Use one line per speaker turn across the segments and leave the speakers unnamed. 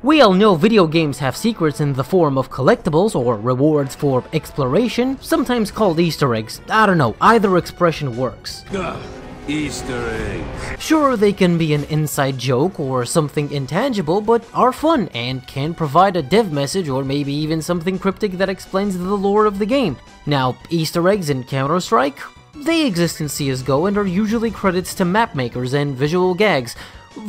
We all know video games have secrets in the form of collectibles or rewards for exploration, sometimes called Easter eggs. I don't know, either expression works.
Easter eggs.
Sure, they can be an inside joke or something intangible, but are fun and can provide a dev message or maybe even something cryptic that explains the lore of the game. Now, Easter eggs in Counter-Strike? They exist in CSGO and are usually credits to map makers and visual gags,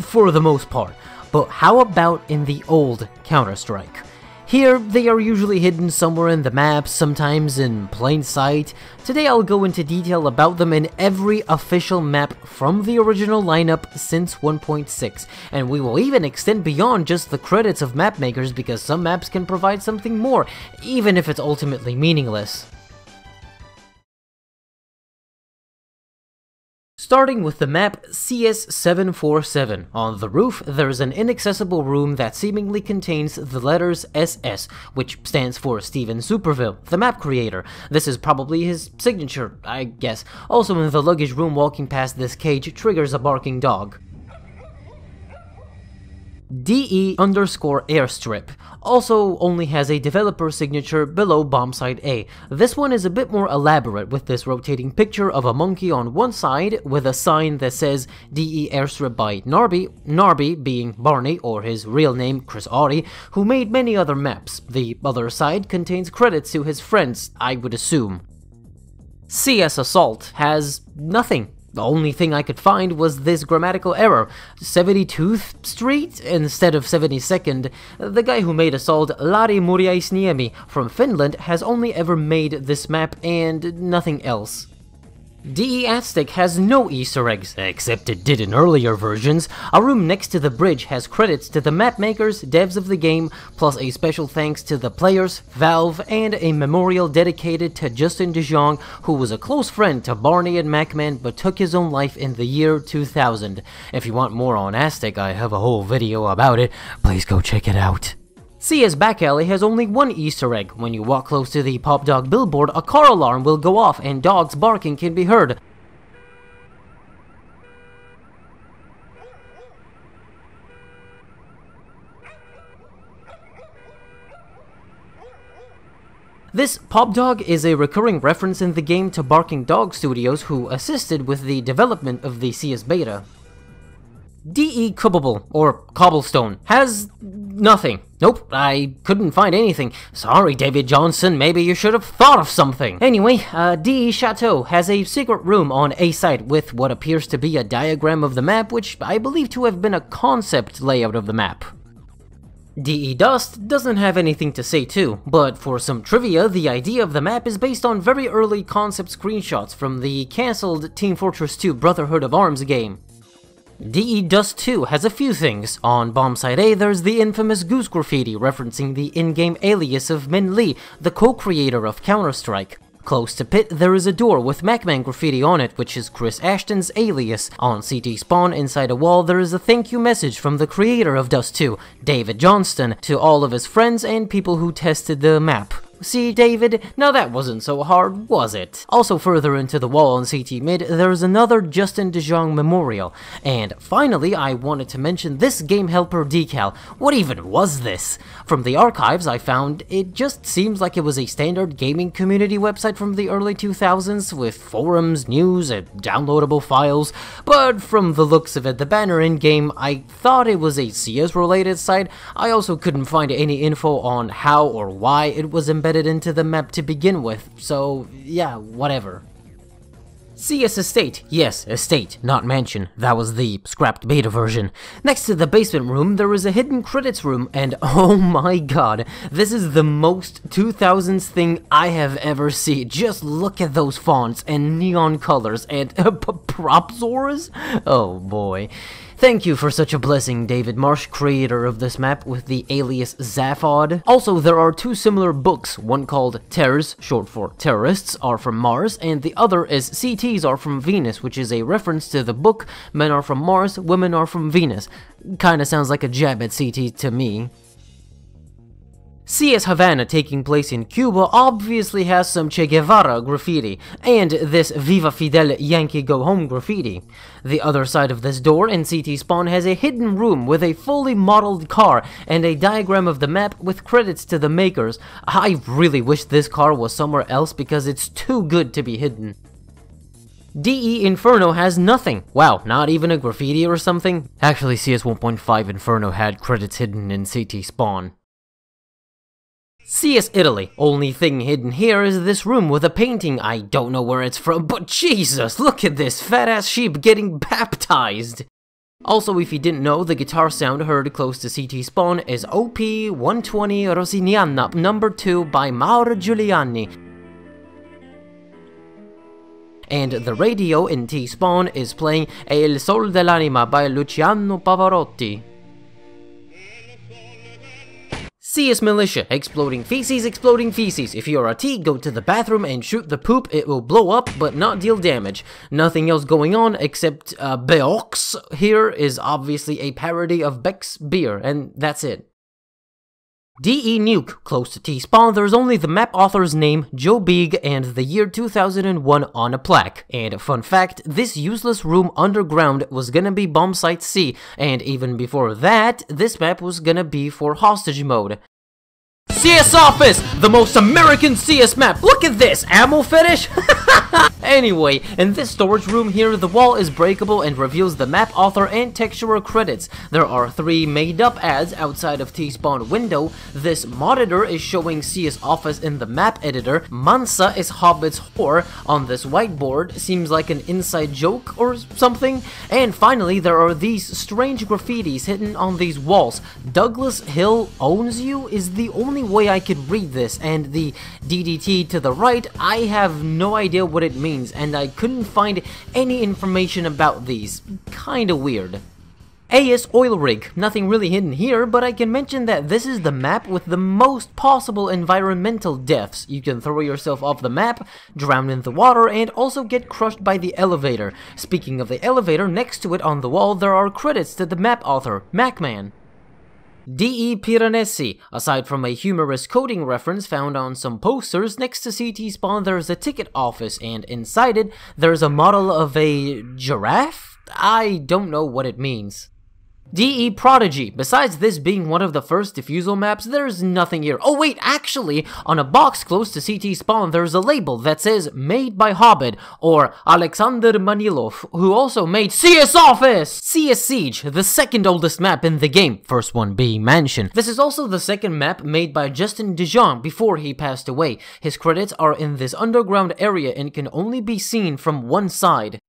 for the most part. But how about in the old Counter-Strike? Here, they are usually hidden somewhere in the map, sometimes in plain sight. Today I'll go into detail about them in every official map from the original lineup since 1.6, and we will even extend beyond just the credits of map makers because some maps can provide something more, even if it's ultimately meaningless. Starting with the map CS747. On the roof, there's an inaccessible room that seemingly contains the letters SS, which stands for Steven Superville, the map creator. This is probably his signature, I guess. Also in the luggage room, walking past this cage triggers a barking dog. DE_airstrip also only has a developer signature below bombsite A. This one is a bit more elaborate with this rotating picture of a monkey on one side with a sign that says DE airstrip by Narby being Barney or his real name Chris Audi, who made many other maps. The other side contains credits to his friends, I would assume. CS Assault has nothing. The only thing I could find was this grammatical error, 72th Street instead of 72nd. The guy who made Assault, Lari Murjaisniemi, from Finland, has only ever made this map and nothing else. DE Aztec has no Easter eggs, except it did in earlier versions. A room next to the bridge has credits to the map makers, devs of the game, plus a special thanks to the players, Valve, and a memorial dedicated to Justin DeJong, who was a close friend to Barney and Megaman but took his own life in the year 2000. If you want more on Aztec, I have a whole video about it. Please go check it out. CS Back Alley has only one Easter egg. When you walk close to the Pop Dog billboard, a car alarm will go off and dogs barking can be heard. This Pop Dog is a recurring reference in the game to Barking Dog Studios, who assisted with the development of the CS beta. DE Cubbable, or Cobblestone, has nothing. Nope, I couldn't find anything. Sorry, David Johnson, maybe you should have thought of something. Anyway, DE Chateau has a secret room on a site with what appears to be a diagram of the map, which I believe to have been a concept layout of the map. DE Dust doesn't have anything to say too, but for some trivia, the idea of the map is based on very early concept screenshots from the cancelled Team Fortress 2 Brotherhood of Arms game. DE Dust 2 has a few things. On bombsite A, there's the infamous Goose Graffiti referencing the in-game alias of Min Lee, the co-creator of Counter-Strike. Close to Pit, there is a door with Megaman graffiti on it, which is Chris Ashton's alias. On CT Spawn, inside a wall, there is a thank you message from the creator of Dust 2, David Johnston, to all of his friends and people who tested the map. See, David? Now that wasn't so hard, was it? Also further into the wall on CT Mid, there's another Justin DeJong memorial. And finally, I wanted to mention this Game Helper decal. What even was this? From the archives I found, it just seems like it was a standard gaming community website from the early 2000s with forums, news, and downloadable files. But from the looks of it, the banner in-game, I thought it was a CS-related site. I also couldn't find any info on how or why it was embedded into the map to begin with, so yeah, whatever. CS Estate. Yes, Estate, not Mansion. That was the scrapped beta version. Next to the basement room, there is a hidden credits room, and oh my god, this is the most 2000s thing I have ever seen. Just look at those fonts and neon colors and propzors? Oh boy. Thank you for such a blessing, David Marsh, creator of this map with the alias Zaphod. Also, there are two similar books, one called Terrors, short for Terrorists, Are From Mars, and the other is CTs Are From Venus, which is a reference to the book Men Are From Mars, Women Are From Venus. Kinda sounds like a jab at CT to me. CS Havana, taking place in Cuba, obviously has some Che Guevara graffiti, and this Viva Fidel Yankee Go Home graffiti. The other side of this door in CT Spawn has a hidden room with a fully modeled car and a diagram of the map with credits to the makers. I really wish this car was somewhere else because it's too good to be hidden. DE Inferno has nothing. Wow, not even a graffiti or something? Actually, CS 1.5 Inferno had credits hidden in CT Spawn. CS Italy. Only thing hidden here is this room with a painting. I don't know where it's from, but Jesus, look at this fat-ass sheep getting baptized! Also, if you didn't know, the guitar sound heard close to CT Spawn is OP 120 Rosignana number 2 by Mauro Giuliani. And the radio in T-Spawn is playing E il Sol dell'Anima by Luciano Pavarotti. CS Militia. Exploding feces, exploding feces. If you're a T, go to the bathroom and shoot the poop. It will blow up, but not deal damage. Nothing else going on except Beox here is obviously a parody of Beck's beer, and that's it. DE Nuke. Close to T-Spawn, there's only the map author's name, Joe Big, and the year 2001 on a plaque. And fun fact, this useless room underground was gonna be Bomb Site C, and even before that, this map was gonna be for hostage mode. CS Office! The most American CS map! Look at this! Ammo fetish? Anyway, in this storage room here, the wall is breakable and reveals the map author and texturer credits. There are 3 made-up ads outside of T-Spawn window. This monitor is showing CS Office in the map editor. Mansa is Hobbit's whore on this whiteboard. Seems like an inside joke or something. And finally, there are these strange graffitis hidden on these walls. Douglas Hill owns you is the only way I could read this, and the DDT to the right, I have no idea what it means, and I couldn't find any information about these. Kinda weird. AS Oil Rig. Nothing really hidden here, but I can mention that this is the map with the most possible environmental deaths. You can throw yourself off the map, drown in the water, and also get crushed by the elevator. Speaking of the elevator, next to it on the wall, there are credits to the map author, Megaman. DE Piranesi. Aside from a humorous coding reference found on some posters, next to CT Spawn there's a ticket office, and inside it there's a model of a giraffe? I don't know what it means. DE Prodigy. Besides this being one of the first Diffusal maps, there's nothing here. Oh wait, actually, on a box close to CT Spawn there's a label that says Made by Hobbit, or Alexander Manilov, who also made CS Office! CS Siege, the second oldest map in the game, first one being Mansion. This is also the second map made by Justin Dijon before he passed away. His credits are in this underground area and can only be seen from one side.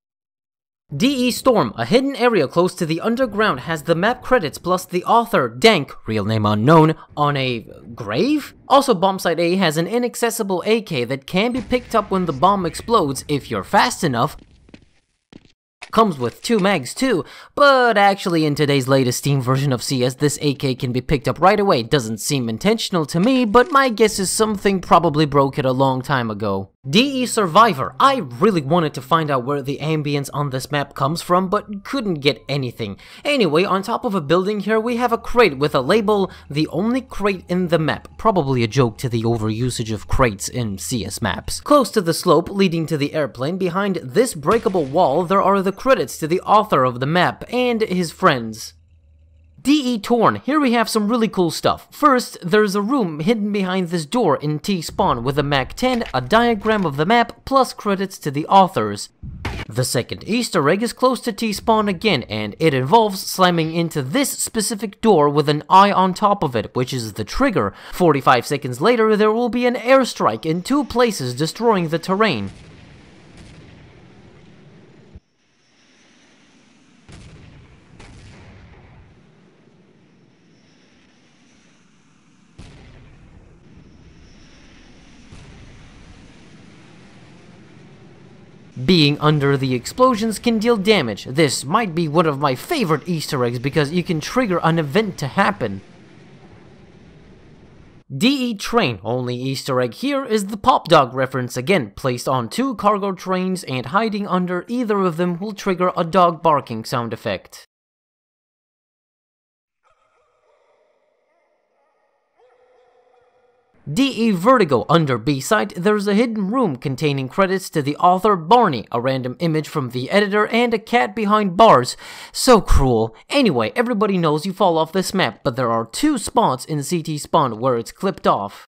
DE Storm, a hidden area close to the underground, has the map credits plus the author, Dank, real name unknown, on a grave? Also, Bombsite A has an inaccessible AK that can be picked up when the bomb explodes if you're fast enough. Comes with 2 mags too, but actually in today's latest Steam version of CS, this AK can be picked up right away. Doesn't seem intentional to me, but my guess is something probably broke it a long time ago. DE Survivor. I really wanted to find out where the ambience on this map comes from, but couldn't get anything. Anyway, on top of a building here, we have a crate with a label, the only crate in the map. Probably a joke to the overusage of crates in CS maps. Close to the slope leading to the airplane, behind this breakable wall, there are the credits to the author of the map and his friends. DE Torn. Here we have some really cool stuff. First, there's a room hidden behind this door in T-Spawn with a Mag-10, a diagram of the map, plus credits to the authors. The second Easter egg is close to T-Spawn again, and it involves slamming into this specific door with an eye on top of it, which is the trigger. 45 seconds later, there will be an airstrike in 2 places, destroying the terrain. Being under the explosions can deal damage. This might be one of my favorite Easter eggs because you can trigger an event to happen. DE Train. Only Easter egg here is the Pop Dog reference again, placed on 2 cargo trains, and hiding under either of them will trigger a dog barking sound effect. DE Vertigo, under B-side, there's a hidden room containing credits to the author Barney, a random image from the editor, and a cat behind bars. So cruel. Anyway, everybody knows you fall off this map, but there are 2 spots in CT Spawn where it's clipped off.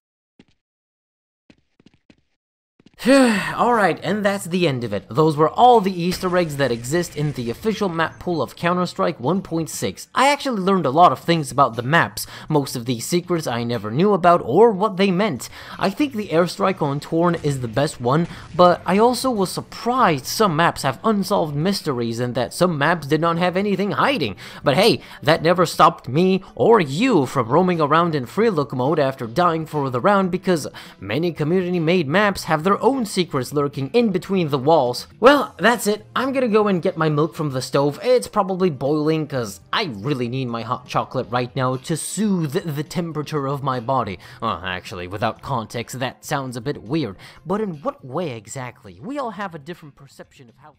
Alright, and that's the end of it. Those were all the Easter eggs that exist in the official map pool of Counter-Strike 1.6. I actually learned a lot of things about the maps. Most of these secrets I never knew about or what they meant. I think the airstrike on Torn is the best one, but I also was surprised some maps have unsolved mysteries and that some maps did not have anything hiding. But hey, that never stopped me or you from roaming around in free look mode after dying for the round, because many community-made maps have their own secrets lurking in between the walls. Well, that's it. I'm gonna go and get my milk from the stove. It's probably boiling because I really need my hot chocolate right now to soothe the temperature of my body. Actually, without context, that sounds a bit weird. But in what way exactly? We all have a different perception of how...